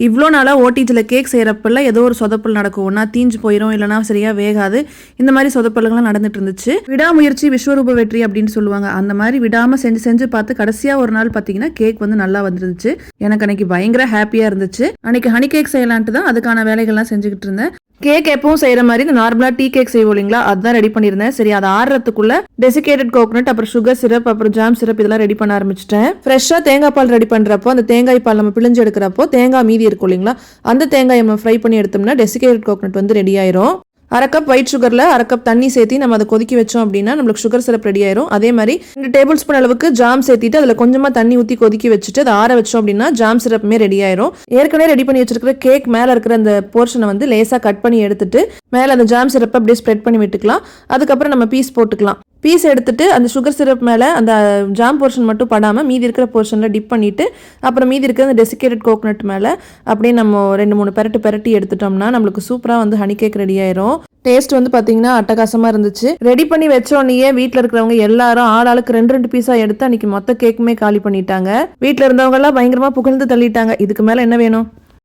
இவ்வளோ நாளாக ஓடிஜியில் கேக் செய்கிறப்பெல்லாம் ஏதோ ஒரு சொதப்பல் நடக்கும், ஒன்றா தீஞ்சு போயிடும், இல்லைனா சரியாக வேகாது. இந்த மாதிரி சொதப்பல்கள்லாம் நடந்துட்டு இருந்துச்சு. விடாமுயற்சி விஸ்வரூப வெற்றி அப்படின்னு சொல்லுவாங்க. அந்த மாதிரி விடாமல் செஞ்சு பார்த்து கடைசியாக ஒரு நாள் பார்த்தீங்கன்னா கேக் வந்து நல்லா வந்துருந்துச்சு. எனக்கு அன்னைக்கு பயங்கர ஹாப்பியாக இருந்துச்சு. அன்னைக்கு ஹனி கேக் செய்யலான்ட்டு தான் அதுக்கான வேலைகள்லாம் செஞ்சுக்கிட்டு இருந்தேன். கேக் எப்பவும் செய்யற மாதிரி இந்த நார்மலா டீ கேக் செய்வோம் இல்லைங்களா, அதுதான் ரெடி பண்ணிருந்தேன். சரி, அதை ஆடுறதுக்குள்ள டெசிகேட்டட் கோகனட், அப்புறம் சுகர் சிரப், அப்புறம் ஜாம் சிரப் இதெல்லாம் ரெடி பண்ண ஆரம்பிச்சிட்டேன். ஃப்ரெஷ்ஷா தேங்காய் பால் ரெடி பண்றப்போ அந்த தேங்காய் பால் நம்ம பிழிஞ்சு எடுக்கிறப்போ தேங்காய் மீதி இருக்கும் இல்லைங்களா, அந்த தேங்காய் நம்ம ஃப்ரை பண்ணி எடுத்தோம்னா டெசிகேட்டட் கோகனட் வந்து ரெடி ஆயிரும். 1/2 கப் ஒயிட் சுகர்ல 1/2 கப் தண்ணி சேர்த்து நம்ம அதை கொதிக்க வச்சோம் அப்படின்னா நம்மளுக்கு சுகர் சிரப் ரெடி ஆயிரும். அதே மாதிரி 2 டேபிள் ஸ்பூன் அளவுக்கு ஜாம் சேர்த்திட்டு அதுல கொஞ்சமா தண்ணி ஊற்றி கொதிக்க வச்சுட்டு அதை ஆற வச்சோம் அப்படின்னா ஜாம் சிரப்புமே ரெடி ஆயிரும். ஏற்கனவே ரெடி பண்ணி வச்சிருக்கிற கேக் மேல இருக்கிற அந்த போர்ஷனை வந்து லேசா கட் பண்ணி எடுத்துட்டு மேல அந்த ஜாம் சிரப்பை அப்படியே ஸ்ப்ரெட் பண்ணி விட்டுக்கலாம். அதுக்கப்புறம் நம்ம பீஸ் போட்டுக்கலாம். பீஸ் எடுத்துட்டு அந்த சுகர் சிரப் மேலே அந்த ஜாம் போர்ஷன் மட்டும் படாமல் மீதி இருக்கிற போர்ஷனில் டிப் பண்ணிவிட்டு அப்புறம் மீதி இருக்கிற அந்த டெசிகேட்டட் கோகனட் மேலே அப்படியே நம்ம 2-3 பெரட்டி எடுத்துட்டோம்னா நம்மளுக்கு சூப்பராக வந்து ஹனி கேக் ரெடி ஆயிரும். டேஸ்ட் வந்து பார்த்தீங்கன்னா அட்டகாசமாக இருந்துச்சு. ரெடி பண்ணி வச்சோடனே வீட்டில் இருக்கிறவங்க எல்லாரும் ஆளாளுக்கு 2 பீஸாக எடுத்து அன்றைக்கி மொத்த கேக்குமே காலி பண்ணிட்டாங்க. வீட்டில் இருந்தவங்கெல்லாம் பயங்கரமாக புகழ்ந்து தள்ளிட்டாங்க. இதுக்கு மேலே என்ன வேணும்?